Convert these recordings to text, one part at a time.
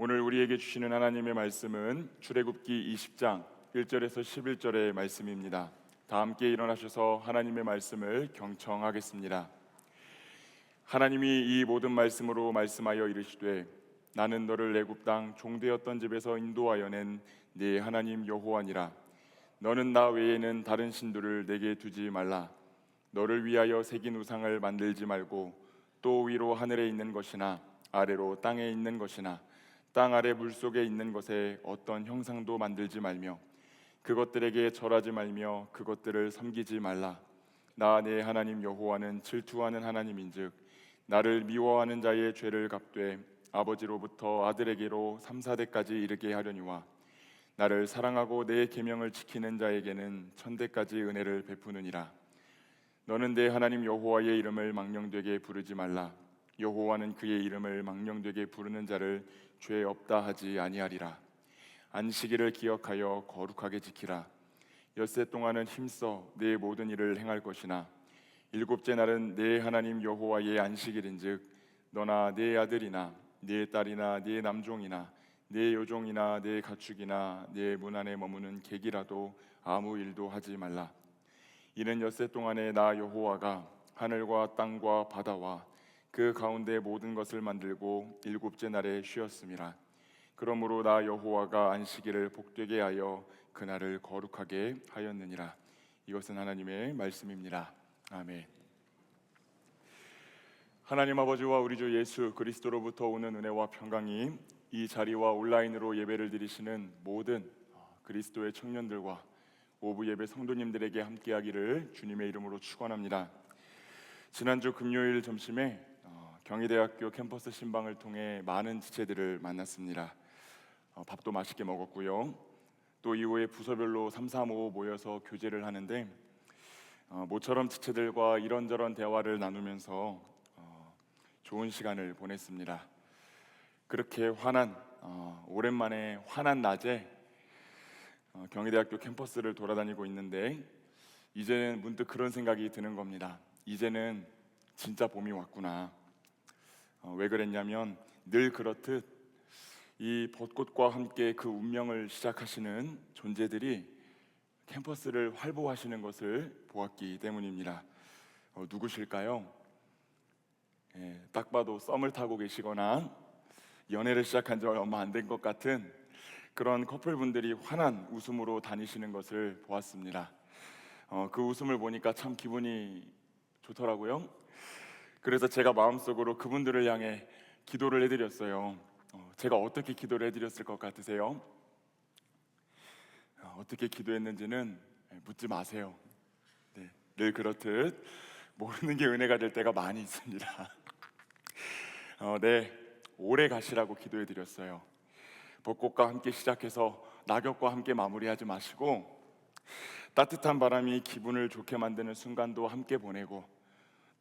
오늘 우리에게 주시는 하나님의 말씀은 출애굽기 20장 1절에서 11절의 말씀입니다. 다 함께 일어나셔서 하나님의 말씀을 경청하겠습니다. 하나님이 이 모든 말씀으로 말씀하여 이르시되 나는 너를 애굽 땅 종되었던 집에서 인도하여 낸 네 하나님 여호와니라. 너는 나 외에는 다른 신들을 내게 두지 말라. 너를 위하여 새긴 우상을 만들지 말고 또 위로 하늘에 있는 것이나 아래로 땅에 있는 것이나 땅 아래 물속에 있는 것에 어떤 형상도 만들지 말며 그것들에게 절하지 말며 그것들을 섬기지 말라. 나 내 하나님 여호와는 질투하는 하나님인즉 나를 미워하는 자의 죄를 갚되 아버지로부터 아들에게로 3, 4대까지 이르게 하려니와 나를 사랑하고 내 계명을 지키는 자에게는 천대까지 은혜를 베푸느니라. 너는 내 하나님 여호와의 이름을 망령되게 부르지 말라. 여호와는 그의 이름을 망령되게 부르는 자를 죄 없다 하지 아니하리라. 안식일을 기억하여 거룩하게 지키라. 엿새 동안은 힘써 내 모든 일을 행할 것이나 일곱째 날은 내 하나님 여호와의 안식일인즉 너나 네 아들이나 네 딸이나 네 남종이나 네 여종이나 네 가축이나 네 문 안에 머무는 객이라도 아무 일도 하지 말라. 이는 엿새 동안에 나 여호와가 하늘과 땅과 바다와 그 가운데 모든 것을 만들고 일곱째 날에 쉬었음이라. 그러므로 나 여호와가 안식일을 복되게 하여 그날을 거룩하게 하였느니라. 이것은 하나님의 말씀입니다. 아멘. 하나님 아버지와 우리 주 예수 그리스도로부터 오는 은혜와 평강이 이 자리와 온라인으로 예배를 드리시는 모든 그리스도의 청년들과 오부 예배 성도님들에게 함께하기를 주님의 이름으로 축원합니다. 지난주 금요일 점심에 경희대학교 캠퍼스 신방을 통해 많은 지체들을 만났습니다. 밥도 맛있게 먹었고요. 또 이후에 부서별로 3, 4, 5 모여서 교제를 하는데 모처럼 지체들과 이런저런 대화를 나누면서 좋은 시간을 보냈습니다. 그렇게 오랜만에 환한 낮에 경희대학교 캠퍼스를 돌아다니고 있는데 이제는 문득 그런 생각이 드는 겁니다. 이제는 진짜 봄이 왔구나. 왜 그랬냐면 늘 그렇듯 이 벚꽃과 함께 그 운명을 시작하시는 존재들이 캠퍼스를 활보하시는 것을 보았기 때문입니다. 누구실까요? 딱 봐도 썸을 타고 계시거나 연애를 시작한 지 얼마 안 된 것 같은 그런 커플분들이 환한 웃음으로 다니시는 것을 보았습니다. 그 웃음을 보니까 참 기분이 좋더라고요. 그래서 제가 마음속으로 그분들을 향해 기도를 해드렸어요. 제가 어떻게 기도를 해드렸을 것 같으세요? 어떻게 기도했는지는 묻지 마세요. 네, 늘 그렇듯 모르는 게 은혜가 될 때가 많이 있습니다. 오래 가시라고 기도해드렸어요. 벚꽃과 함께 시작해서 낙엽과 함께 마무리하지 마시고 따뜻한 바람이 기분을 좋게 만드는 순간도 함께 보내고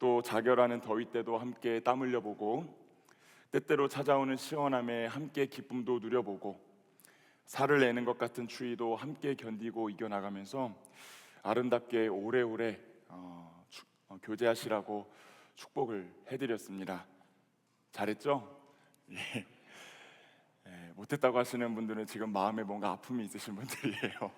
또 자결하는 더위 때도 함께 땀 흘려보고 때때로 찾아오는 시원함에 함께 기쁨도 누려보고 살을 내는 것 같은 추위도 함께 견디고 이겨나가면서 아름답게 오래오래 교제하시라고 축복을 해드렸습니다. 잘했죠? 예. 못했다고 하시는 분들은 지금 마음에 뭔가 아픔이 있으신 분들이에요.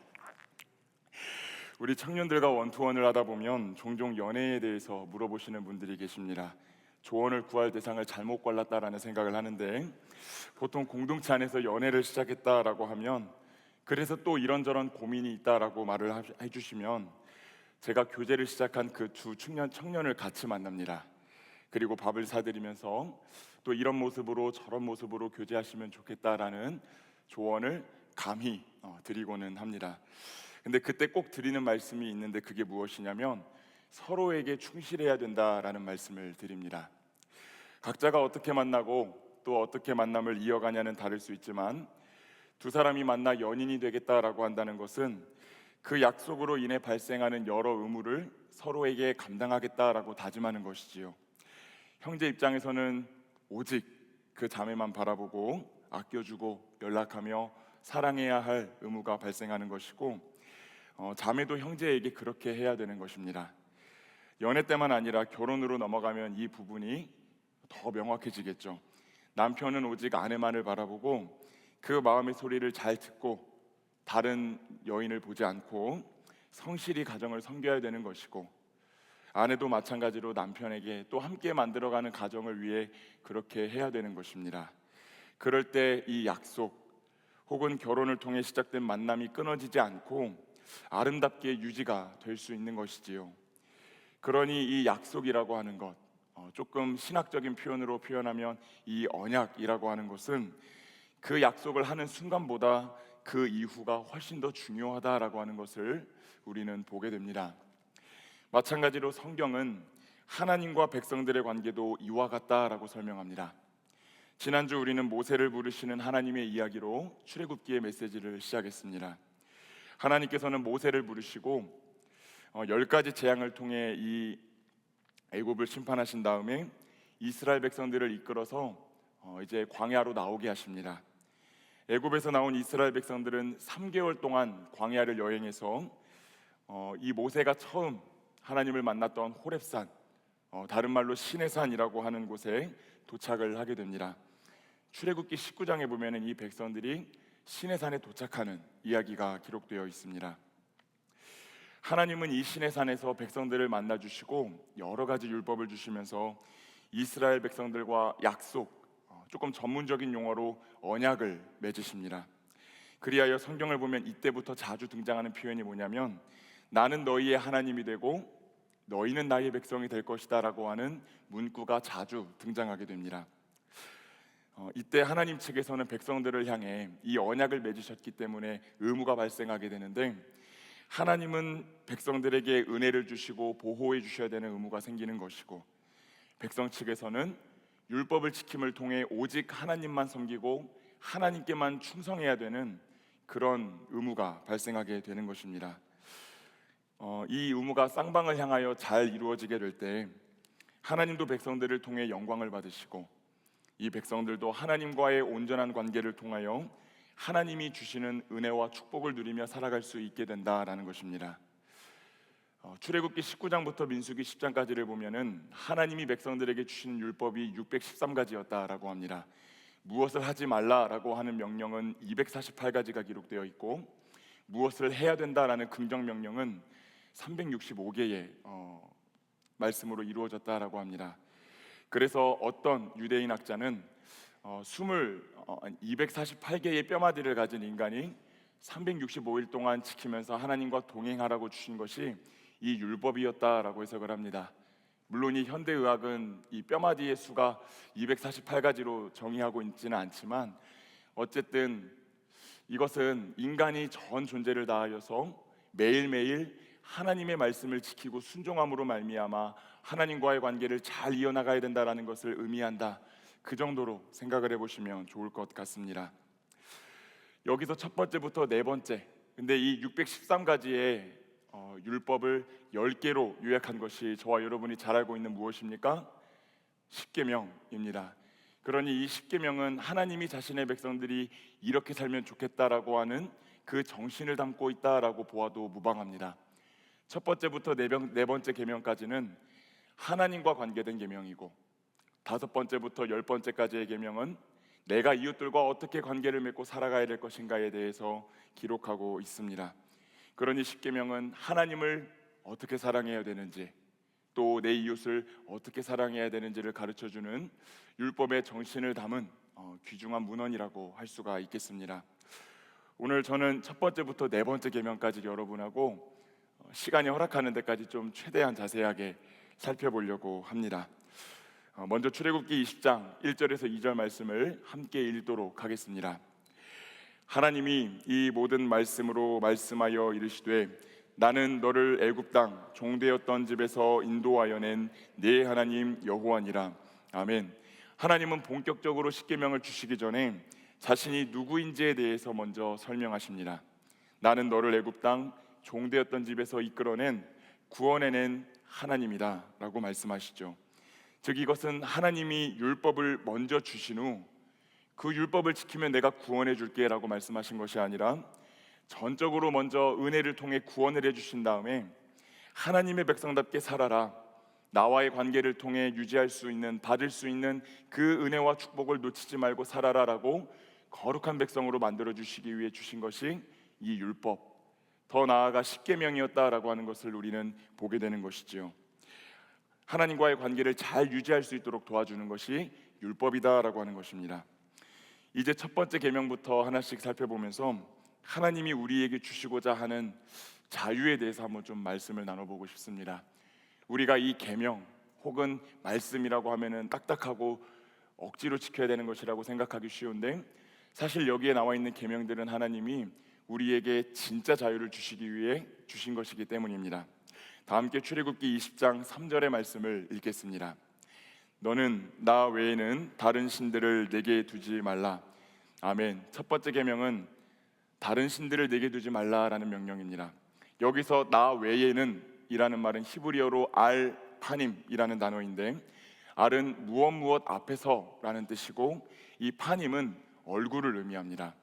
우리 청년들과 원투원을 하다 보면 종종 연애에 대해서 물어보시는 분들이 계십니다. 조언을 구할 대상을 잘못 골랐다라는 생각을 하는데 보통 공동체 안에서 연애를 시작했다라고 하면 그래서 또 이런저런 고민이 있다라고 말을 해주시면 제가 교제를 시작한 그 두 청년을 같이 만납니다. 그리고 밥을 사드리면서 또 이런 모습으로 저런 모습으로 교제하시면 좋겠다라는 조언을 감히 드리고는 합니다. 근데 그때 꼭 드리는 말씀이 있는데 그게 무엇이냐면 서로에게 충실해야 된다라는 말씀을 드립니다. 각자가 어떻게 만나고 또 어떻게 만남을 이어가냐는 다를 수 있지만 두 사람이 만나 연인이 되겠다라고 한다는 것은 그 약속으로 인해 발생하는 여러 의무를 서로에게 감당하겠다라고 다짐하는 것이지요. 형제 입장에서는 오직 그 자매만 바라보고 아껴주고 연락하며 사랑해야 할 의무가 발생하는 것이고 자매도 형제에게 그렇게 해야 되는 것입니다. 연애 때만 아니라 결혼으로 넘어가면 이 부분이 더 명확해지겠죠. 남편은 오직 아내만을 바라보고 그 마음의 소리를 잘 듣고 다른 여인을 보지 않고 성실히 가정을 섬겨야 되는 것이고, 아내도 마찬가지로 남편에게 또 함께 만들어가는 가정을 위해 그렇게 해야 되는 것입니다. 그럴 때 이 약속 혹은 결혼을 통해 시작된 만남이 끊어지지 않고 아름답게 유지가 될 수 있는 것이지요. 그러니 이 약속이라고 하는 것, 조금 신학적인 표현으로 표현하면 이 언약이라고 하는 것은 그 약속을 하는 순간보다 그 이후가 훨씬 더 중요하다라고 하는 것을 우리는 보게 됩니다. 마찬가지로 성경은 하나님과 백성들의 관계도 이와 같다라고 설명합니다. 지난주 우리는 모세를 부르시는 하나님의 이야기로 출애굽기의 메시지를 시작했습니다. 하나님께서는 모세를 부르시고 10가지 재앙을 통해 이 애굽을 심판하신 다음에 이스라엘 백성들을 이끌어서 이제 광야로 나오게 하십니다. 애굽에서 나온 이스라엘 백성들은 3개월 동안 광야를 여행해서 이 모세가 처음 하나님을 만났던 호렙산, 다른 말로 신의 산이라고 하는 곳에 도착을 하게 됩니다. 출애굽기 19장에 보면은 이 백성들이 신의 산에 도착하는 이야기가 기록되어 있습니다. 하나님은 이 신의 산에서 백성들을 만나 주시고 여러 가지 율법을 주시면서 이스라엘 백성들과 약속, 조금 전문적인 용어로 언약을 맺으십니다. 그리하여 성경을 보면 이때부터 자주 등장하는 표현이 뭐냐면 나는 너희의 하나님이 되고 너희는 나의 백성이 될 것이다 라고 하는 문구가 자주 등장하게 됩니다. 이때 하나님 측에서는 백성들을 향해 이 언약을 맺으셨기 때문에 의무가 발생하게 되는데, 하나님은 백성들에게 은혜를 주시고 보호해 주셔야 되는 의무가 생기는 것이고, 백성 측에서는 율법을 지킴을 통해 오직 하나님만 섬기고 하나님께만 충성해야 되는 그런 의무가 발생하게 되는 것입니다. 이 의무가 쌍방을 향하여 잘 이루어지게 될 때 하나님도 백성들을 통해 영광을 받으시고 이 백성들도 하나님과의 온전한 관계를 통하여 하나님이 주시는 은혜와 축복을 누리며 살아갈 수 있게 된다라는 것입니다. 출애굽기 19장부터 민수기 10장까지를 보면은 하나님이 백성들에게 주신 율법이 613가지였다라고 합니다. 무엇을 하지 말라라고 하는 명령은 248가지가 기록되어 있고, 무엇을 해야 된다라는 긍정 명령은 365개의 말씀으로 이루어졌다라고 합니다. 그래서 어떤 유대인 학자는 248개의 뼈마디를 가진 인간이 365일 동안 지키면서 하나님과 동행하라고 주신 것이 이 율법이었다라고 해석을 합니다. 물론 이 현대의학은 이 뼈마디의 수가 248가지로 정의하고 있지는 않지만 어쨌든 이것은 인간이 전 존재를 다하여서 매일매일 하나님의 말씀을 지키고 순종함으로 말미암아 하나님과의 관계를 잘 이어나가야 된다라는 것을 의미한다, 그 정도로 생각을 해보시면 좋을 것 같습니다. 여기서 첫 번째부터 네 번째, 근데 이 613가지의 율법을 10개로 요약한 것이 저와 여러분이 잘 알고 있는 무엇입니까? 십계명입니다. 그러니 이 십계명은 하나님이 자신의 백성들이 이렇게 살면 좋겠다라고 하는 그 정신을 담고 있다라고 보아도 무방합니다. 첫 번째부터 네 번째 계명까지는 하나님과 관계된 계명이고, 5번째부터 10번째까지의 계명은 내가 이웃들과 어떻게 관계를 맺고 살아가야 될 것인가에 대해서 기록하고 있습니다. 그러니 십계명은 하나님을 어떻게 사랑해야 되는지, 또 내 이웃을 어떻게 사랑해야 되는지를 가르쳐주는 율법의 정신을 담은 귀중한 문헌이라고 할 수가 있겠습니다. 오늘 저는 첫 번째부터 네 번째 계명까지 여러분하고 시간이 허락하는 데까지 좀 최대한 자세하게 살펴보려고 합니다. 먼저 출애굽기 20장 1절에서 2절 말씀을 함께 읽도록 하겠습니다. 하나님이 이 모든 말씀으로 말씀하여 이르시되 나는 너를 애굽 땅 종되었던 집에서 인도하여 낸 네 하나님 여호와니라. 아멘. 하나님은 본격적으로 십계명을 주시기 전에 자신이 누구인지에 대해서 먼저 설명하십니다. 나는 너를 애굽 땅 종되었던 집에서 이끌어낸 구원해낸 하나님이다 라고 말씀하시죠. 즉 이것은 하나님이 율법을 먼저 주신 후 그 율법을 지키면 내가 구원해 줄게 라고 말씀하신 것이 아니라 전적으로 먼저 은혜를 통해 구원을 해주신 다음에 하나님의 백성답게 살아라, 나와의 관계를 통해 유지할 수 있는, 받을 수 있는 그 은혜와 축복을 놓치지 말고 살아라라고 거룩한 백성으로 만들어 주시기 위해 주신 것이 이 율법, 더 나아가 십계명이었다라고 하는 것을 우리는 보게 되는 것이지요. 하나님과의 관계를 잘 유지할 수 있도록 도와주는 것이 율법이다라고 하는 것입니다. 이제 첫 번째 계명부터 하나씩 살펴보면서 하나님이 우리에게 주시고자 하는 자유에 대해서 한번 좀 말씀을 나눠보고 싶습니다. 우리가 이 계명 혹은 말씀이라고 하면은 딱딱하고 억지로 지켜야 되는 것이라고 생각하기 쉬운데, 사실 여기에 나와 있는 계명들은 하나님이 우리에게 진짜 자유를 주시기 위해 주신 것이기 때문입니다. 다 함께 출애굽기 20장 3절의 말씀을 읽겠습니다. 너는 나 외에는 다른 신들을 내게 두지 말라. 아멘. 첫 번째 계명은 다른 신들을 내게 두지 말라라는 명령입니다. 여기서 나 외에는 이라는 말은 히브리어로 알 파님이라는 단어인데, 알은 무엇 앞에서라는 뜻이고 이 파님은 얼굴을 의미합니다.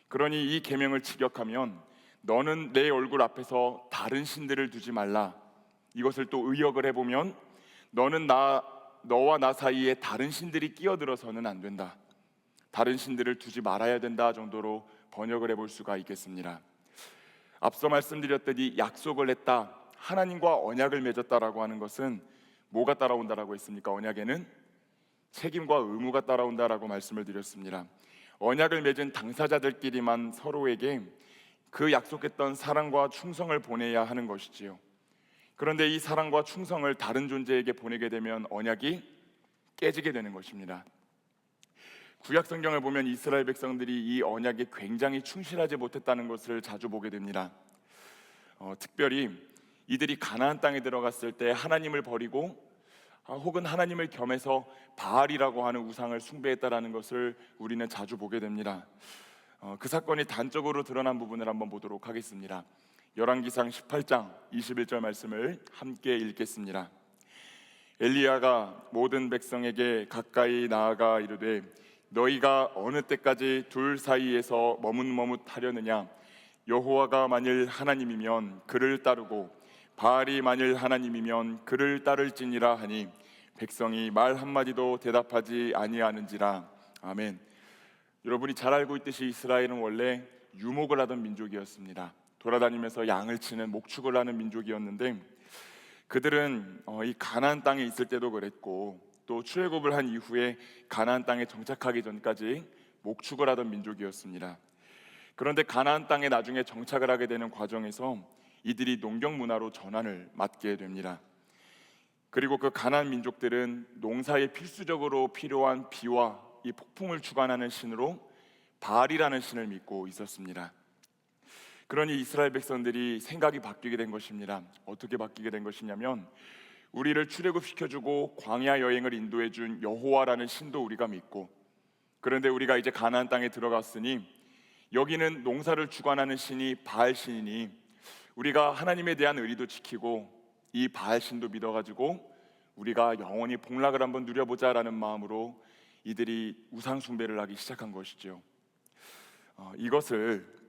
그러니 이 계명을 직역하면 너는 내 얼굴 앞에서 다른 신들을 두지 말라. 이것을 또 의역을 해보면 너는 너와 나 사이에 다른 신들이 끼어들어서는 안 된다, 다른 신들을 두지 말아야 된다 정도로 번역을 해볼 수가 있겠습니다. 앞서 말씀드렸듯이 약속을 했다, 하나님과 언약을 맺었다라고 하는 것은 뭐가 따라온다라고 했습니까? 언약에는 책임과 의무가 따라온다라고 말씀을 드렸습니다. 언약을 맺은 당사자들끼리만 서로에게 그 약속했던 사랑과 충성을 보내야 하는 것이지요. 그런데 이 사랑과 충성을 다른 존재에게 보내게 되면 언약이 깨지게 되는 것입니다. 구약 성경을 보면 이스라엘 백성들이 이 언약에 굉장히 충실하지 못했다는 것을 자주 보게 됩니다. 특별히 이들이 가나안 땅에 들어갔을 때 하나님을 버리고 혹은 하나님을 겸해서 바알이라고 하는 우상을 숭배했다라는 것을 우리는 자주 보게 됩니다. 그 사건이 단적으로 드러난 부분을 한번 보도록 하겠습니다. 열왕기상 18장 21절 말씀을 함께 읽겠습니다. 엘리야가 모든 백성에게 가까이 나아가 이르되 너희가 어느 때까지 둘 사이에서 머뭇머뭇하려느냐. 여호와가 만일 하나님이면 그를 따르고 바알이 만일 하나님이면 그를 따를지니라 하니 백성이 말 한마디도 대답하지 아니하는지라. 아멘. 여러분이 잘 알고 있듯이 이스라엘은 원래 유목을 하던 민족이었습니다. 돌아다니면서 양을 치는 목축을 하는 민족이었는데, 그들은 이 가나안 땅에 있을 때도 그랬고 또 출애굽을 한 이후에 가나안 땅에 정착하기 전까지 목축을 하던 민족이었습니다. 그런데 가나안 땅에 나중에 정착을 하게 되는 과정에서 이들이 농경 문화로 전환을 맡게 됩니다. 그리고 그 가나안 민족들은 농사에 필수적으로 필요한 비와 이 폭풍을 주관하는 신으로 바알이라는 신을 믿고 있었습니다. 그러니 이스라엘 백성들이 생각이 바뀌게 된 것입니다. 어떻게 바뀌게 된 것이냐면, 우리를 출애굽시켜주고 광야 여행을 인도해준 여호와라는 신도 우리가 믿고, 그런데 우리가 이제 가나안 땅에 들어갔으니 여기는 농사를 주관하는 신이 바알 신이니 우리가 하나님에 대한 의리도 지키고 이 바알 신도 믿어가지고 우리가 영원히 복락을 한번 누려보자라는 마음으로 이들이 우상 숭배를 하기 시작한 것이죠. 이것을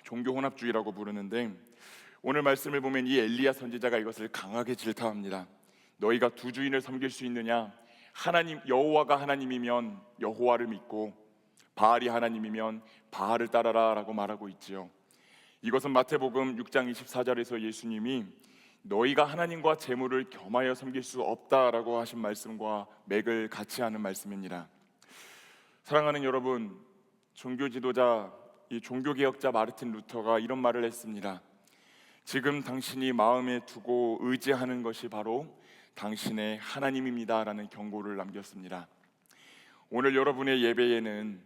종교 혼합주의라고 부르는데, 오늘 말씀을 보면 이 엘리야 선지자가 이것을 강하게 질타합니다. 너희가 두 주인을 섬길 수 있느냐? 하나님 여호와가 하나님이면 여호와를 믿고 바알이 하나님이면 바알을 따라라 라고 말하고 있지요. 이것은 마태복음 6장 24절에서 예수님이 너희가 하나님과 재물을 겸하여 섬길 수 없다라고 하신 말씀과 맥을 같이 하는 말씀입니다. 사랑하는 여러분, 종교 지도자, 이 종교개혁자 마르틴 루터가 이런 말을 했습니다. 지금 당신이 마음에 두고 의지하는 것이 바로 당신의 하나님입니다 라는 경고를 남겼습니다. 오늘 여러분의 예배에는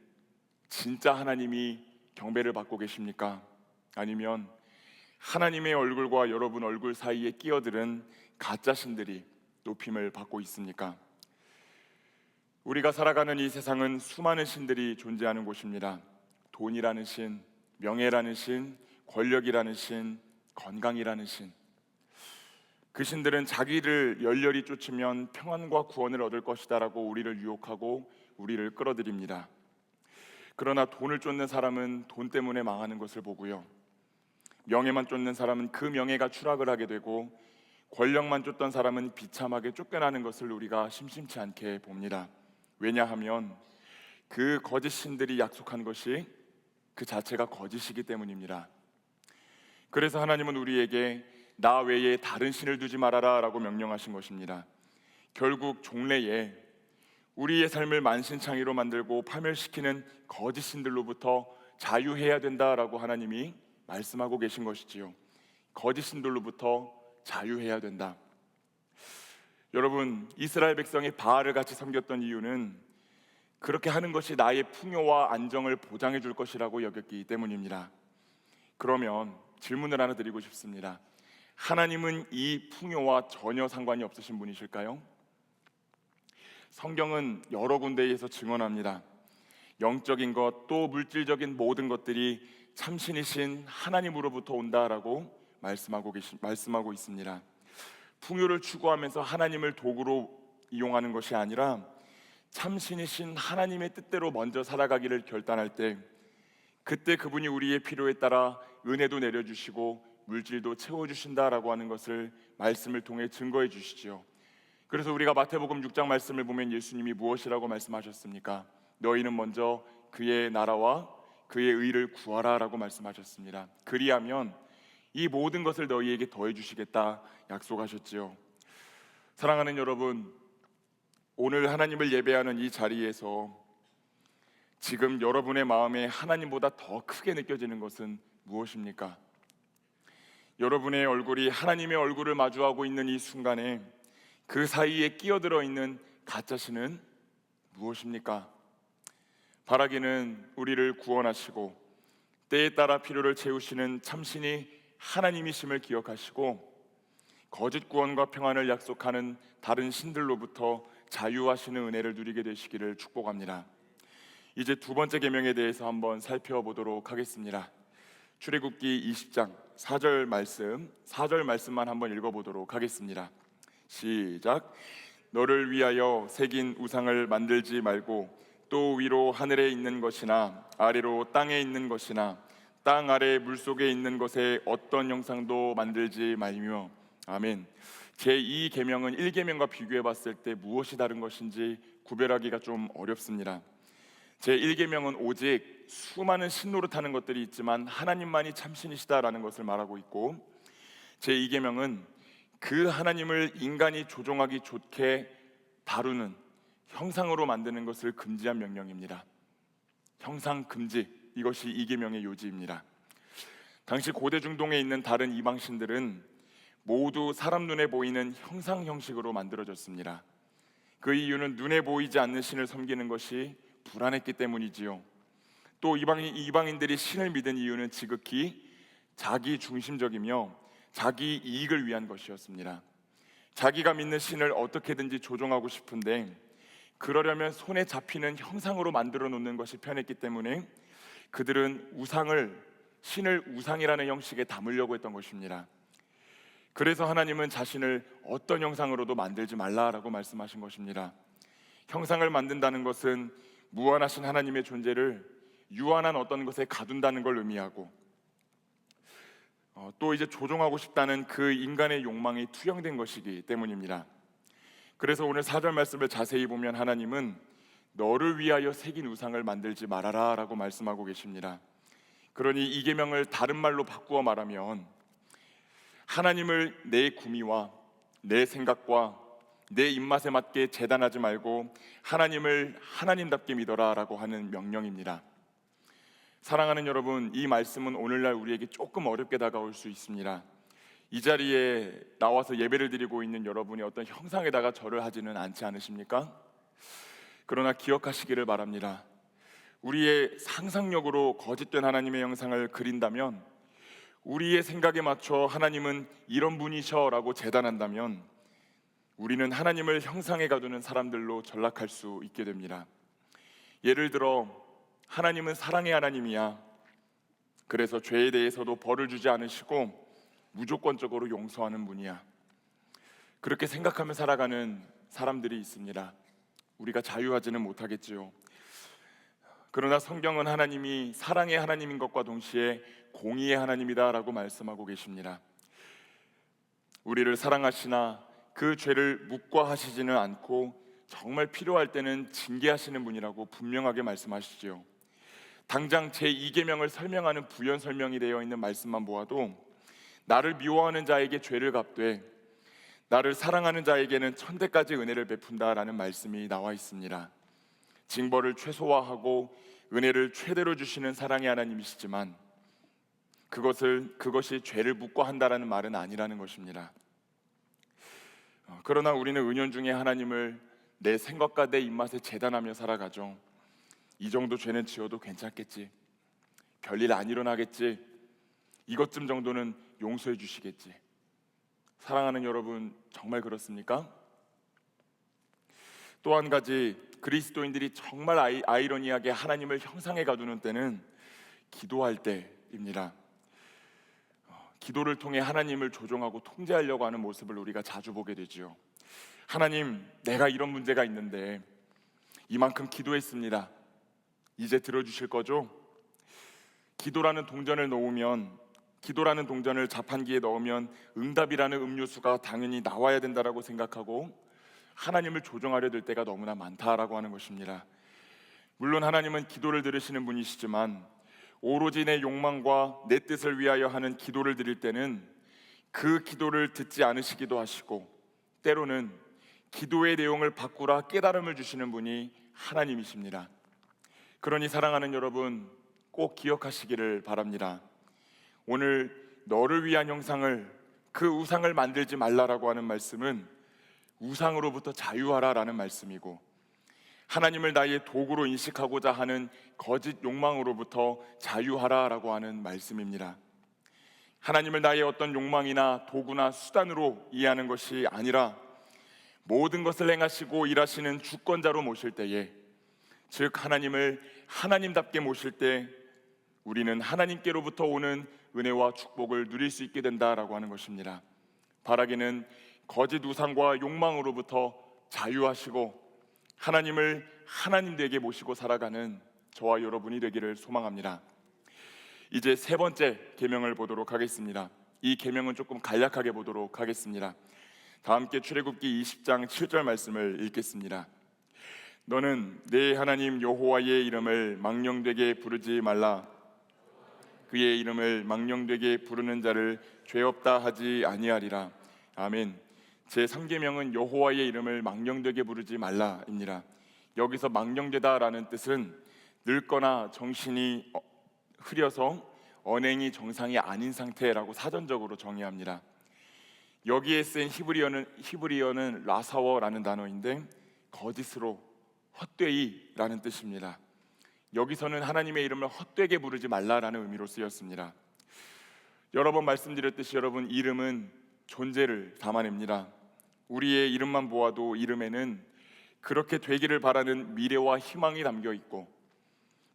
진짜 하나님이 경배를 받고 계십니까? 아니면 하나님의 얼굴과 여러분 얼굴 사이에 끼어들은 가짜 신들이 높임을 받고 있습니까? 우리가 살아가는 이 세상은 수많은 신들이 존재하는 곳입니다. 돈이라는 신, 명예라는 신, 권력이라는 신, 건강이라는 신. 그 신들은 자기를 열렬히 쫓으면 평안과 구원을 얻을 것이다 라고 우리를 유혹하고 우리를 끌어들입니다. 그러나 돈을 쫓는 사람은 돈 때문에 망하는 것을 보고요, 명예만 쫓는 사람은 그 명예가 추락을 하게 되고 권력만 쫓던 사람은 비참하게 쫓겨나는 것을 우리가 심심치 않게 봅니다. 왜냐하면 그 거짓 신들이 약속한 것이 그 자체가 거짓이기 때문입니다. 그래서 하나님은 우리에게 나 외에 다른 신을 두지 말아라 라고 명령하신 것입니다. 결국 종래에 우리의 삶을 만신창이로 만들고 파멸시키는 거짓 신들로부터 자유해야 된다라고 하나님이 말씀하고 계신 것이지요. 거짓 신들로부터 자유해야 된다. 여러분, 이스라엘 백성이 바알을 같이 섬겼던 이유는 그렇게 하는 것이 나의 풍요와 안정을 보장해 줄 것이라고 여겼기 때문입니다. 그러면 질문을 하나 드리고 싶습니다. 하나님은 이 풍요와 전혀 상관이 없으신 분이실까요? 성경은 여러 군데에서 증언합니다. 영적인 것 또 물질적인 모든 것들이 참신이신 하나님으로부터 온다라고 말씀하고 있습니다. 풍요를 추구하면서 하나님을 도구로 이용하는 것이 아니라 참신이신 하나님의 뜻대로 먼저 살아가기를 결단할 때 그때 그분이 우리의 필요에 따라 은혜도 내려주시고 물질도 채워주신다라고 하는 것을 말씀을 통해 증거해 주시지요. 그래서 우리가 마태복음 6장 말씀을 보면 예수님이 무엇이라고 말씀하셨습니까? 너희는 먼저 그의 나라와 그의 의를 구하라 라고 말씀하셨습니다. 그리하면 이 모든 것을 너희에게 더해 주시겠다 약속하셨지요. 사랑하는 여러분, 오늘 하나님을 예배하는 이 자리에서 지금 여러분의 마음에 하나님보다 더 크게 느껴지는 것은 무엇입니까? 여러분의 얼굴이 하나님의 얼굴을 마주하고 있는 이 순간에 그 사이에 끼어들어 있는 가짜신은 무엇입니까? 바라기는 우리를 구원하시고 때에 따라 필요를 채우시는 참신이 하나님이심을 기억하시고 거짓 구원과 평안을 약속하는 다른 신들로부터 자유하시는 은혜를 누리게 되시기를 축복합니다. 이제 두 번째 계명에 대해서 한번 살펴보도록 하겠습니다. 출애굽기 20장 4절 말씀만 한번 읽어보도록 하겠습니다. 시작. 너를 위하여 새긴 우상을 만들지 말고 또 위로 하늘에 있는 것이나 아래로 땅에 있는 것이나 땅 아래 물속에 있는 것에 어떤 형상도 만들지 말며. 아멘. 제2 계명은 1계명과 비교해 봤을 때 무엇이 다른 것인지 구별하기가 좀 어렵습니다. 제1계명은 오직 수많은 신노릇하는 것들이 있지만 하나님만이 참신이시다라는 것을 말하고 있고, 제2계명은 그 하나님을 인간이 조종하기 좋게 다루는 형상으로 만드는 것을 금지한 명령입니다. 형상 금지, 이것이 2계명의 요지입니다. 당시 고대 중동에 있는 다른 이방신들은 모두 사람 눈에 보이는 형상 형식으로 만들어졌습니다. 그 이유는 눈에 보이지 않는 신을 섬기는 것이 불안했기 때문이지요. 또 이방인들이 신을 믿은 이유는 지극히 자기 중심적이며 자기 이익을 위한 것이었습니다. 자기가 믿는 신을 어떻게든지 조종하고 싶은데 그러려면 손에 잡히는 형상으로 만들어 놓는 것이 편했기 때문에 그들은 신을 우상이라는 형식에 담으려고 했던 것입니다. 그래서 하나님은 자신을 어떤 형상으로도 만들지 말라라고 말씀하신 것입니다. 형상을 만든다는 것은 무한하신 하나님의 존재를 유한한 어떤 것에 가둔다는 걸 의미하고, 또 이제 조종하고 싶다는 그 인간의 욕망이 투영된 것이기 때문입니다. 그래서 오늘 4절 말씀을 자세히 보면 하나님은 너를 위하여 새긴 우상을 만들지 말아라 라고 말씀하고 계십니다. 그러니 이 계명을 다른 말로 바꾸어 말하면 하나님을 내 구미와 내 생각과 내 입맛에 맞게 재단하지 말고 하나님을 하나님답게 믿어라 라고 하는 명령입니다. 사랑하는 여러분, 이 말씀은 오늘날 우리에게 조금 어렵게 다가올 수 있습니다. 이 자리에 나와서 예배를 드리고 있는 여러분이 어떤 형상에다가 절을 하지는 않지 않으십니까? 그러나 기억하시기를 바랍니다. 우리의 상상력으로 거짓된 하나님의 형상을 그린다면, 우리의 생각에 맞춰 하나님은 이런 분이셔 라고 재단한다면 우리는 하나님을 형상에 가두는 사람들로 전락할 수 있게 됩니다. 예를 들어 하나님은 사랑의 하나님이야, 그래서 죄에 대해서도 벌을 주지 않으시고 무조건적으로 용서하는 분이야, 그렇게 생각하며 살아가는 사람들이 있습니다. 우리가 자유하지는 못하겠지요. 그러나 성경은 하나님이 사랑의 하나님인 것과 동시에 공의의 하나님이다 라고 말씀하고 계십니다. 우리를 사랑하시나 그 죄를 묵과하시지는 않고 정말 필요할 때는 징계하시는 분이라고 분명하게 말씀하시지요. 당장 제2계명을 설명하는 부연 설명이 되어 있는 말씀만 보아도 나를 미워하는 자에게 죄를 갚되 나를 사랑하는 자에게는 천대까지 은혜를 베푼다라는 말씀이 나와 있습니다. 징벌을 최소화하고 은혜를 최대로 주시는 사랑의 하나님이시지만 그것이 죄를 묵과한다라는 말은 아니라는 것입니다. 그러나 우리는 은연중에 하나님을 내 생각과 내 입맛에 재단하며 살아가죠. 이 정도 죄는 지어도 괜찮겠지, 별일 안 일어나겠지, 이것쯤 정도는 용서해 주시겠지. 사랑하는 여러분, 정말 그렇습니까? 또 한 가지, 그리스도인들이 정말 아이러니하게 하나님을 형상에 가두는 때는 기도할 때입니다. 기도를 통해 하나님을 조종하고 통제하려고 하는 모습을 우리가 자주 보게 되지요. 하나님, 내가 이런 문제가 있는데 이만큼 기도했습니다. 이제 들어주실 거죠? 기도라는 동전을 자판기에 넣으면 응답이라는 음료수가 당연히 나와야 된다라고 생각하고 하나님을 조종하려 들 때가 너무나 많다라고 하는 것입니다. 물론 하나님은 기도를 들으시는 분이시지만 오로지 내 욕망과 내 뜻을 위하여 하는 기도를 드릴 때는 그 기도를 듣지 않으시기도 하시고, 때로는 기도의 내용을 바꾸라 깨달음을 주시는 분이 하나님이십니다. 그러니 사랑하는 여러분, 꼭 기억하시기를 바랍니다. 오늘 너를 위한 형상을, 그 우상을 만들지 말라라고 하는 말씀은 우상으로부터 자유하라라는 말씀이고, 하나님을 나의 도구로 인식하고자 하는 거짓 욕망으로부터 자유하라라고 하는 말씀입니다. 하나님을 나의 어떤 욕망이나 도구나 수단으로 이해하는 것이 아니라 모든 것을 행하시고 일하시는 주권자로 모실 때에, 즉 하나님을 하나님답게 모실 때 우리는 하나님께로부터 오는 은혜와 축복을 누릴 수 있게 된다라고 하는 것입니다. 바라기는 거짓 우상과 욕망으로부터 자유하시고 하나님을 하나님되게 모시고 살아가는 저와 여러분이 되기를 소망합니다. 이제 세 번째 계명을 보도록 하겠습니다. 이 계명은 조금 간략하게 보도록 하겠습니다. 다 함께 출애굽기 20장 7절 말씀을 읽겠습니다. 너는 내 하나님 여호와의 이름을 망령되게 부르지 말라. 그의 이름을 망령되게 부르는 자를 죄 없다 하지 아니하리라. 아멘. 제3계명은 여호와의 이름을 망령되게 부르지 말라입니다. 여기서 망령되다라는 뜻은 늙거나 정신이 흐려서 언행이 정상이 아닌 상태라고 사전적으로 정의합니다. 여기에 쓰인 히브리어는 라사워라는 단어인데 거짓으로 헛되이라는 뜻입니다. 여기서는 하나님의 이름을 헛되게 부르지 말라라는 의미로 쓰였습니다. 여러 번 말씀드렸듯이 여러분, 이름은 존재를 담아냅니다. 우리의 이름만 보아도 이름에는 그렇게 되기를 바라는 미래와 희망이 담겨 있고,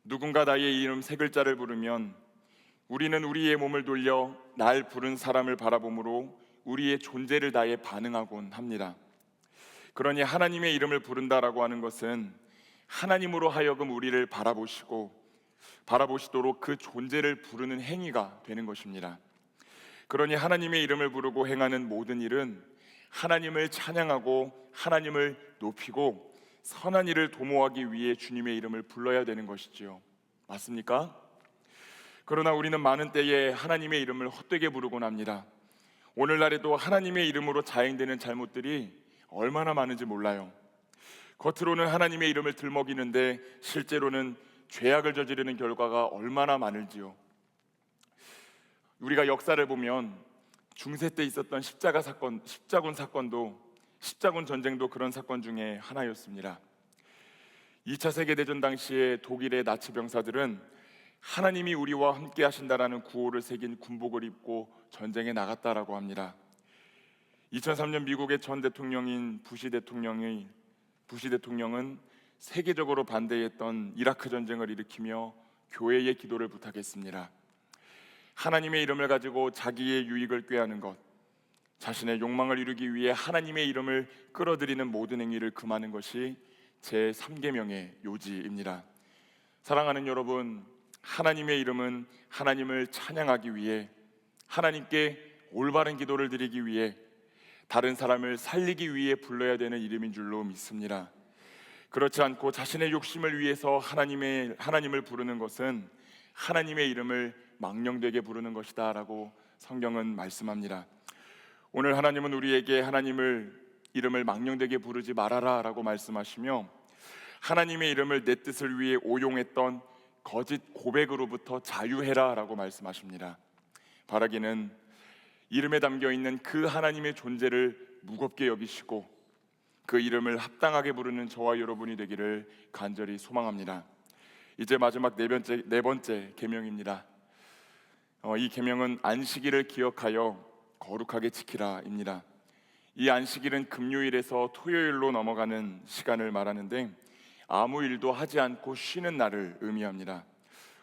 누군가 나의 이름 세 글자를 부르면 우리는 우리의 몸을 돌려 날 부른 사람을 바라보므로 우리의 존재를 다해 반응하곤 합니다. 그러니 하나님의 이름을 부른다라고 하는 것은 하나님으로 하여금 우리를 바라보시도록 그 존재를 부르는 행위가 되는 것입니다. 그러니 하나님의 이름을 부르고 행하는 모든 일은 하나님을 찬양하고 하나님을 높이고 선한 일을 도모하기 위해 주님의 이름을 불러야 되는 것이지요. 맞습니까? 그러나 우리는 많은 때에 하나님의 이름을 헛되게 부르곤 합니다. 오늘날에도 하나님의 이름으로 자행되는 잘못들이 얼마나 많은지 몰라요. 겉으로는 하나님의 이름을 들먹이는데 실제로는 죄악을 저지르는 결과가 얼마나 많을지요. 우리가 역사를 보면 중세 때 있었던 십자군 전쟁도 그런 사건 중에 하나였습니다. 2차 세계대전 당시에 독일의 나치 병사들은 하나님이 우리와 함께 하신다라는 구호를 새긴 군복을 입고 전쟁에 나갔다라고 합니다. 2003년 미국의 전 대통령인 부시 대통령은 세계적으로 반대했던 이라크 전쟁을 일으키며 교회의 기도를 부탁했습니다. 하나님의 이름을 가지고 자기의 유익을 꾀하는 것, 자신의 욕망을 이루기 위해 하나님의 이름을 끌어들이는 모든 행위를 금하는 것이 제3계명의 요지입니다. 사랑하는 여러분, 하나님의 이름은 하나님을 찬양하기 위해, 하나님께 올바른 기도를 드리기 위해 다른 사람을 살리기 위해 불러야 되는 이름인 줄로 믿습니다. 그렇지 않고 자신의 욕심을 위해서 하나님을 부르는 것은 하나님의 이름을 망령되게 부르는 것이다 라고 성경은 말씀합니다. 오늘 하나님은 우리에게 이름을 망령되게 부르지 말아라 라고 말씀하시며, 하나님의 이름을 내 뜻을 위해 오용했던 거짓 고백으로부터 자유해라 라고 말씀하십니다. 바라기는 이름에 담겨있는 그 하나님의 존재를 무겁게 여기시고 그 이름을 합당하게 부르는 저와 여러분이 되기를 간절히 소망합니다. 이제 마지막 네 번째 계명입니다. 이 계명은 안식일을 기억하여 거룩하게 지키라입니다. 이 안식일은 금요일에서 토요일로 넘어가는 시간을 말하는데, 아무 일도 하지 않고 쉬는 날을 의미합니다.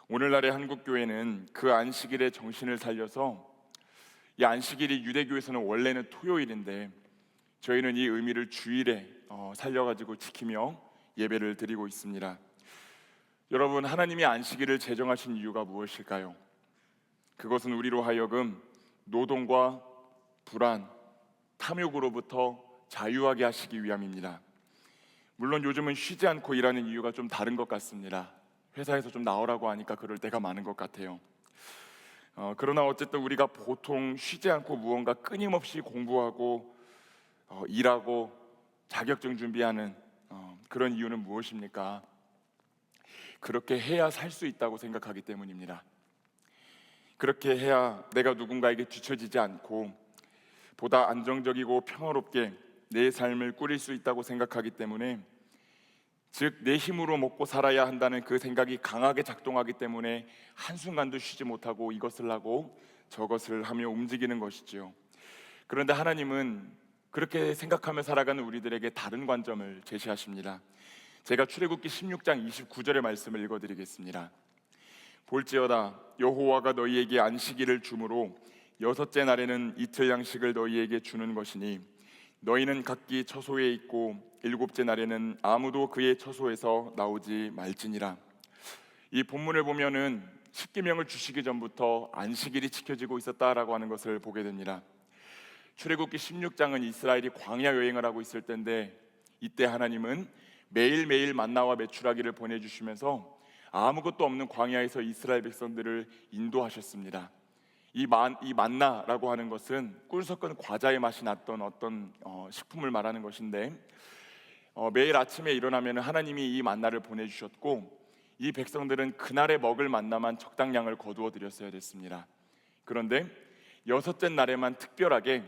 오늘날의 한국 교회는 그 안식일의 정신을 살려서, 이 안식일이 유대교에서는 원래는 토요일인데 저희는 이 의미를 주일에 살려가지고 지키며 예배를 드리고 있습니다. 여러분, 하나님이 안식일을 제정하신 이유가 무엇일까요? 그것은 우리로 하여금 노동과 불안, 탐욕으로부터 자유하게 하시기 위함입니다. 물론 요즘은 쉬지 않고 일하는 이유가 좀 다른 것 같습니다. 회사에서 좀 나오라고 하니까 그럴 때가 많은 것 같아요. 그러나 어쨌든 우리가 보통 쉬지 않고 무언가 끊임없이 공부하고 일하고 자격증 준비하는 그런 이유는 무엇입니까? 그렇게 해야 살 수 있다고 생각하기 때문입니다. 그렇게 해야 내가 누군가에게 뒤처지지 않고 보다 안정적이고 평화롭게 내 삶을 꾸릴 수 있다고 생각하기 때문에, 즉 내 힘으로 먹고 살아야 한다는 그 생각이 강하게 작동하기 때문에 한순간도 쉬지 못하고 이것을 하고 저것을 하며 움직이는 것이지요. 그런데 하나님은 그렇게 생각하며 살아가는 우리들에게 다른 관점을 제시하십니다. 제가 출애굽기 16장 29절의 말씀을 읽어드리겠습니다. 볼지어다 여호와가 너희에게 안식일을 주므로 여섯째 날에는 이틀 양식을 너희에게 주는 것이니 너희는 각기 처소에 있고 일곱째 날에는 아무도 그의 처소에서 나오지 말지니라. 이 본문을 보면은 십계명을 주시기 전부터 안식일이 지켜지고 있었다라고 하는 것을 보게 됩니다. 출애굽기 16장은 이스라엘이 광야 여행을 하고 있을 때인데, 이때 하나님은 매일매일 만나와 메추라기를 보내주시면서 아무것도 없는 광야에서 이스라엘 백성들을 인도하셨습니다. 이 만나라고 하는 것은 꿀 섞은 과자의 맛이 났던 어떤 식품을 말하는 것인데, 매일 아침에 일어나면 하나님이 이 만나를 보내주셨고, 이 백성들은 그날에 먹을 만나만 적당량을 거두어 드렸어야 됐습니다. 그런데 여섯째 날에만 특별하게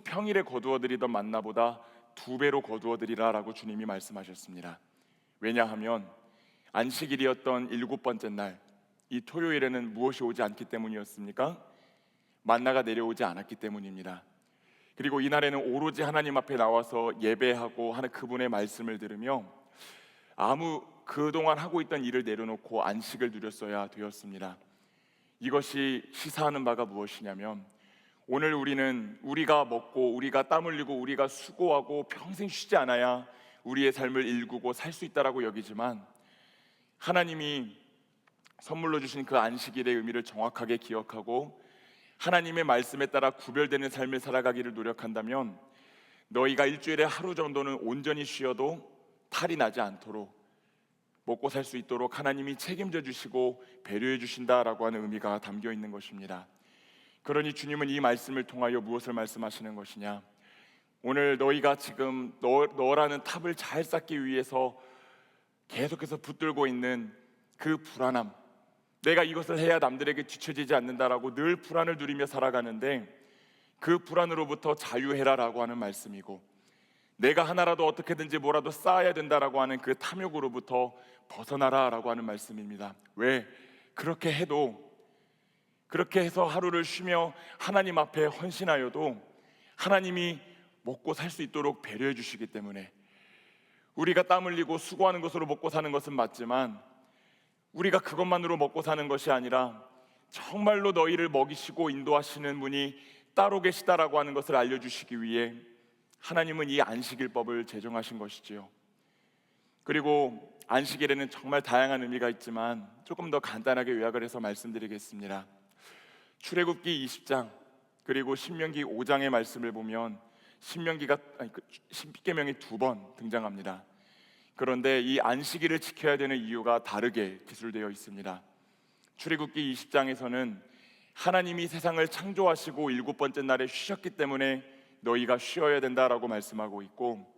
평일에 거두어 드리던 만나보다 2배로 거두어 드리라라고 주님이 말씀하셨습니다. 왜냐하면 안식일이었던 7번째 날, 이 토요일에는 무엇이 오지 않기 때문이었습니까? 만나가 내려오지 않았기 때문입니다. 그리고 이날에는 오로지 하나님 앞에 나와서 예배하고 하는 그분의 말씀을 들으며 그동안 하고 있던 일을 내려놓고 안식을 누렸어야 되었습니다. 이것이 시사하는 바가 무엇이냐면, 오늘 우리가 먹고 우리가 땀 흘리고 우리가 수고하고 평생 쉬지 않아야 우리의 삶을 일구고 살 수 있다라고 여기지만, 하나님이 선물로 주신 그 안식일의 의미를 정확하게 기억하고 하나님의 말씀에 따라 구별되는 삶을 살아가기를 노력한다면, 너희가 일주일에 하루 정도는 온전히 쉬어도 탈이 나지 않도록 먹고 살 수 있도록 하나님이 책임져 주시고 배려해 주신다라고 하는 의미가 담겨 있는 것입니다. 그러니 주님은 이 말씀을 통하여 무엇을 말씀하시는 것이냐? 오늘 너희가 지금 너라는 탑을 잘 쌓기 위해서 계속해서 붙들고 있는 그 불안함, 내가 이것을 해야 남들에게 뒤처지지 않는다라고 늘 불안을 누리며 살아가는데, 그 불안으로부터 자유해라라고 하는 말씀이고, 내가 하나라도 어떻게든지 뭐라도 쌓아야 된다라고 하는 그 탐욕으로부터 벗어나라라고 하는 말씀입니다. 왜? 그렇게 해서 하루를 쉬며 하나님 앞에 헌신하여도 하나님이 먹고 살 수 있도록 배려해 주시기 때문에, 우리가 땀 흘리고 수고하는 것으로 먹고 사는 것은 맞지만 우리가 그것만으로 먹고 사는 것이 아니라 정말로 너희를 먹이시고 인도하시는 분이 따로 계시다라고 하는 것을 알려주시기 위해 하나님은 이 안식일법을 제정하신 것이지요. 그리고 안식일에는 정말 다양한 의미가 있지만 조금 더 간단하게 요약을 해서 말씀드리겠습니다. 출애굽기 20장 그리고 신명기 5장의 말씀을 보면 십계명이 2번 등장합니다. 그런데 이 안식일을 지켜야 되는 이유가 다르게 기술되어 있습니다. 출애굽기 20장에서는 하나님이 세상을 창조하시고 7번째 날에 쉬셨기 때문에 너희가 쉬어야 된다라고 말씀하고 있고,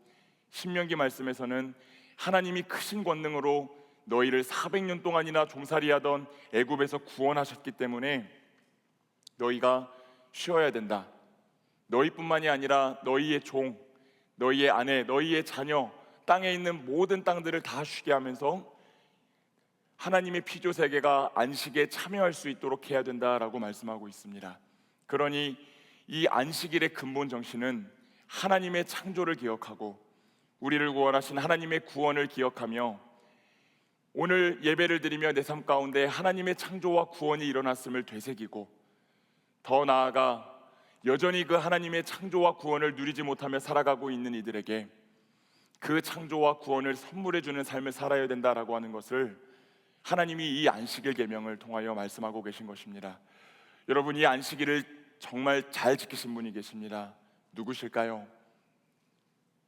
신명기 말씀에서는 하나님이 크신 권능으로 너희를 400년 동안이나 종살이하던 애굽에서 구원하셨기 때문에 너희가 쉬어야 된다. 너희뿐만이 아니라 너희의 종, 너희의 아내, 너희의 자녀, 땅에 있는 모든 땅들을 다 쉬게 하면서 하나님의 피조 세계가 안식에 참여할 수 있도록 해야 된다라고 말씀하고 있습니다. 그러니 이 안식일의 근본 정신은 하나님의 창조를 기억하고 우리를 구원하신 하나님의 구원을 기억하며, 오늘 예배를 드리며 내 삶 가운데 하나님의 창조와 구원이 일어났음을 되새기고, 더 나아가 여전히 그 하나님의 창조와 구원을 누리지 못하며 살아가고 있는 이들에게 그 창조와 구원을 선물해 주는 삶을 살아야 된다라고 하는 것을 하나님이 이 안식일 계명을 통하여 말씀하고 계신 것입니다. 여러분, 이 안식일을 정말 잘 지키신 분이 계십니다. 누구실까요?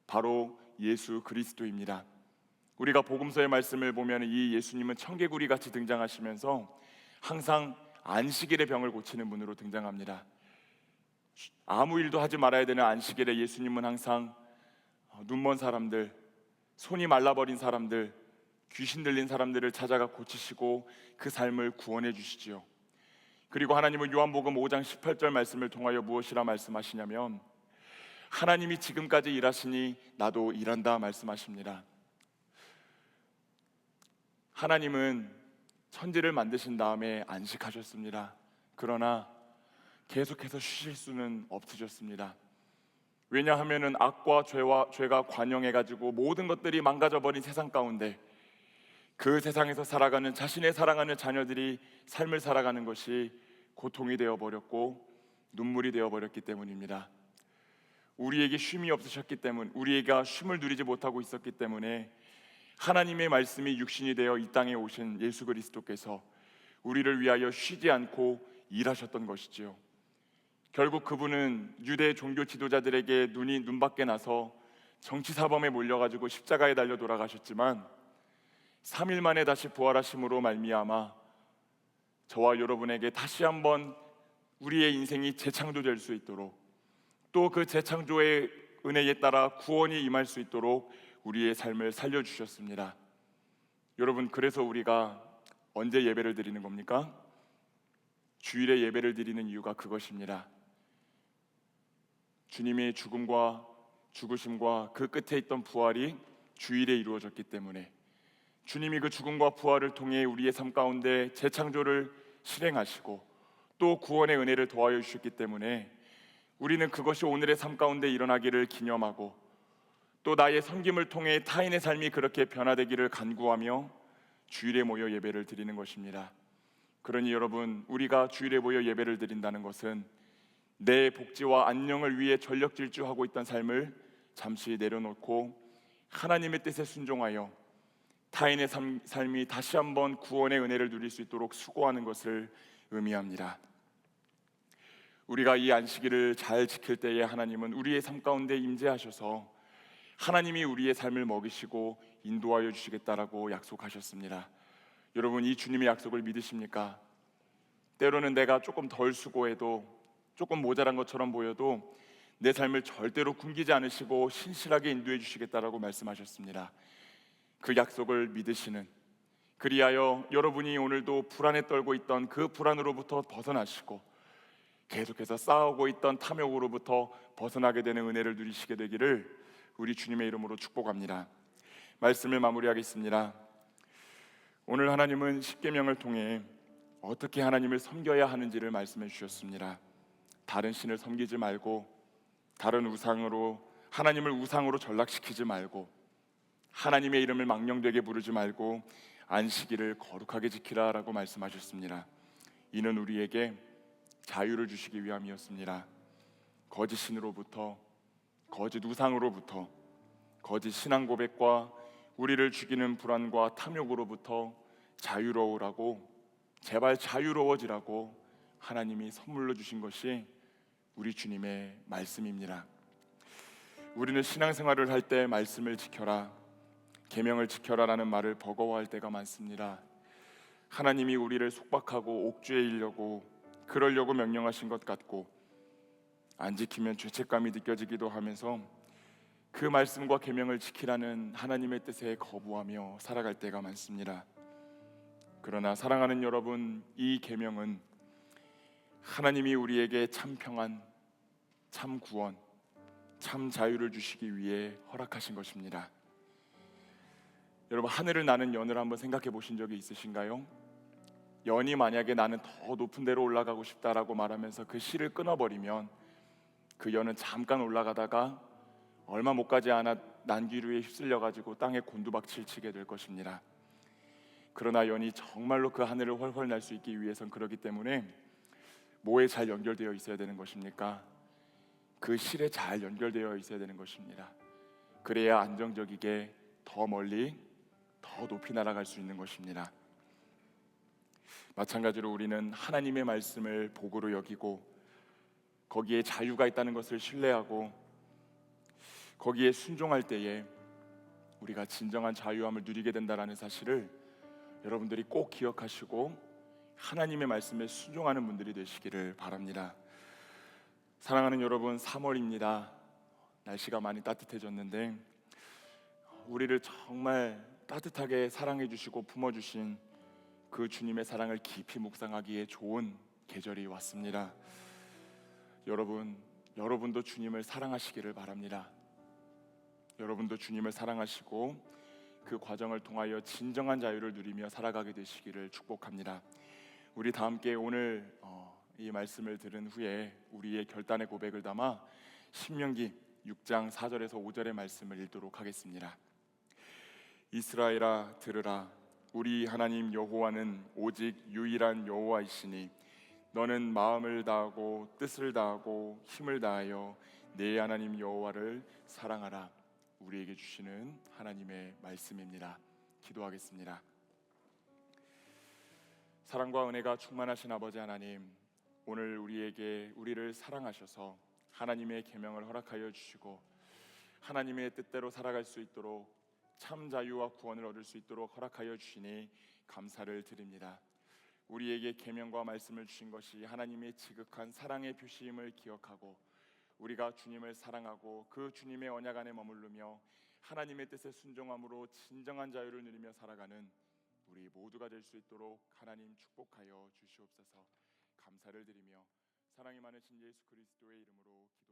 바로 예수 그리스도입니다. 우리가 복음서의 말씀을 보면 이 예수님은 청개구리 같이 등장하시면서 항상 안식일의 병을 고치는 분으로 등장합니다. 아무 일도 하지 말아야 되는 안식일에 예수님은 항상 눈먼 사람들, 손이 말라버린 사람들, 귀신 들린 사람들을 찾아가 고치시고 그 삶을 구원해 주시지요. 그리고 하나님은 요한복음 5장 18절 말씀을 통하여 무엇이라 말씀하시냐면, 하나님이 지금까지 일하시니 나도 일한다 말씀하십니다. 하나님은 천지를 만드신 다음에 안식하셨습니다. 그러나 계속해서 쉬실 수는 없으셨습니다. 왜냐하면 악과 죄가 관영해가지고 모든 것들이 망가져버린 세상 가운데 그 세상에서 살아가는 자신의 사랑하는 자녀들이 삶을 살아가는 것이 고통이 되어버렸고 눈물이 되어버렸기 때문입니다. 우리에게 쉼이 없으셨기 때문, 우리가 쉼을 누리지 못하고 있었기 때문에 하나님의 말씀이 육신이 되어 이 땅에 오신 예수 그리스도께서 우리를 위하여 쉬지 않고 일하셨던 것이지요. 결국 그분은 유대 종교 지도자들에게 눈밖에 나서 정치사범에 몰려가지고 십자가에 달려 돌아가셨지만 3일 만에 다시 부활하심으로 말미암아 저와 여러분에게 다시 한번 우리의 인생이 재창조될 수 있도록, 또 그 재창조의 은혜에 따라 구원이 임할 수 있도록 우리의 삶을 살려주셨습니다. 여러분, 그래서 우리가 언제 예배를 드리는 겁니까? 주일에 예배를 드리는 이유가 그것입니다. 주님의 죽음과 죽으심과 그 끝에 있던 부활이 주일에 이루어졌기 때문에, 주님이 그 죽음과 부활을 통해 우리의 삶 가운데 재창조를 실행하시고 또 구원의 은혜를 더하여 주셨기 때문에 우리는 그것이 오늘의 삶 가운데 일어나기를 기념하고, 또 나의 섬김을 통해 타인의 삶이 그렇게 변화되기를 간구하며 주일에 모여 예배를 드리는 것입니다. 그러니 여러분, 우리가 주일에 모여 예배를 드린다는 것은 내 복지와 안녕을 위해 전력 질주하고 있던 삶을 잠시 내려놓고 하나님의 뜻에 순종하여 타인의 삶이 다시 한번 구원의 은혜를 누릴 수 있도록 수고하는 것을 의미합니다. 우리가 이 안식일을 잘 지킬 때에 하나님은 우리의 삶 가운데 임재하셔서 하나님이 우리의 삶을 먹이시고 인도하여 주시겠다라고 약속하셨습니다. 여러분, 이 주님의 약속을 믿으십니까? 때로는 내가 조금 덜 수고해도, 조금 모자란 것처럼 보여도 내 삶을 절대로 굶기지 않으시고 신실하게 인도해 주시겠다라고 말씀하셨습니다. 그 약속을 믿으시는, 그리하여 여러분이 오늘도 불안에 떨고 있던 그 불안으로부터 벗어나시고 계속해서 싸우고 있던 탐욕으로부터 벗어나게 되는 은혜를 누리시게 되기를 우리 주님의 이름으로 축복합니다. 말씀을 마무리하겠습니다. 오늘 하나님은 십계명을 통해 어떻게 하나님을 섬겨야 하는지를 말씀해 주셨습니다. 다른 신을 섬기지 말고, 다른 우상으로, 하나님을 우상으로 전락시키지 말고, 하나님의 이름을 망령되게 부르지 말고 안식일을 거룩하게 지키라라고 말씀하셨습니다. 이는 우리에게 자유를 주시기 위함이었습니다. 거짓 신으로부터, 거짓 우상으로부터, 거짓 신앙 고백과 우리를 죽이는 불안과 탐욕으로부터 자유로우라고, 제발 자유로워지라고 하나님이 선물로 주신 것이 우리 주님의 말씀입니다. 우리는 신앙생활을 할 때 말씀을 지켜라, 계명을 지켜라라는 말을 버거워할 때가 많습니다. 하나님이 우리를 속박하고 옥죄이려고 그러려고 명령하신 것 같고 안 지키면 죄책감이 느껴지기도 하면서 그 말씀과 계명을 지키라는 하나님의 뜻에 거부하며 살아갈 때가 많습니다. 그러나 사랑하는 여러분, 이 계명은 하나님이 우리에게 참 평안, 참 구원, 참 자유를 주시기 위해 허락하신 것입니다. 여러분, 하늘을 나는 연을 한번 생각해 보신 적이 있으신가요? 연이 만약에 나는 더 높은 데로 올라가고 싶다라고 말하면서 그 실을 끊어버리면 그 연은 잠깐 올라가다가 얼마 못 가지 않아 난기류에 휩쓸려가지고 땅에 곤두박질 치게 될 것입니다. 그러나 연이 정말로 그 하늘을 훨훨 날 수 있기 위해선 그렇기 때문에 뭐에 잘 연결되어 있어야 되는 것입니까? 그 실에 잘 연결되어 있어야 되는 것입니다. 그래야 안정적이게 더 멀리 더 높이 날아갈 수 있는 것입니다. 마찬가지로 우리는 하나님의 말씀을 복으로 여기고 거기에 자유가 있다는 것을 신뢰하고 거기에 순종할 때에 우리가 진정한 자유함을 누리게 된다는 사실을 여러분들이 꼭 기억하시고 하나님의 말씀에 순종하는 분들이 되시기를 바랍니다. 사랑하는 여러분, 3월입니다. 날씨가 많이 따뜻해졌는데 우리를 정말 따뜻하게 사랑해 주시고 품어주신 그 주님의 사랑을 깊이 묵상하기에 좋은 계절이 왔습니다. 여러분도 주님을 사랑하시기를 바랍니다. 여러분도 주님을 사랑하시고 그 과정을 통하여 진정한 자유를 누리며 살아가게 되시기를 축복합니다. 우리 다 함께 오늘 이 말씀을 들은 후에 우리의 결단의 고백을 담아 신명기 6장 4절에서 5절의 말씀을 읽도록 하겠습니다. 이스라엘아 들으라, 우리 하나님 여호와는 오직 유일한 여호와이시니 너는 마음을 다하고 뜻을 다하고 힘을 다하여 내 하나님 여호와를 사랑하라. 우리에게 주시는 하나님의 말씀입니다. 기도하겠습니다. 사랑과 은혜가 충만하신 아버지 하나님, 오늘 우리를 사랑하셔서 하나님의 계명을 허락하여 주시고 하나님의 뜻대로 살아갈 수 있도록 참 자유와 구원을 얻을 수 있도록 허락하여 주시니 감사를 드립니다. 우리에게 계명과 말씀을 주신 것이 하나님의 지극한 사랑의 표시임을 기억하고 우리가 주님을 사랑하고 그 주님의 언약 안에 머무르며 하나님의 뜻에 순종함으로 진정한 자유를 누리며 살아가는 우리 모두가 될 수 있도록 하나님 축복하여 주시옵소서. 감사를 드리며 사랑이 많으신 예수 그리스도의 이름으로 기도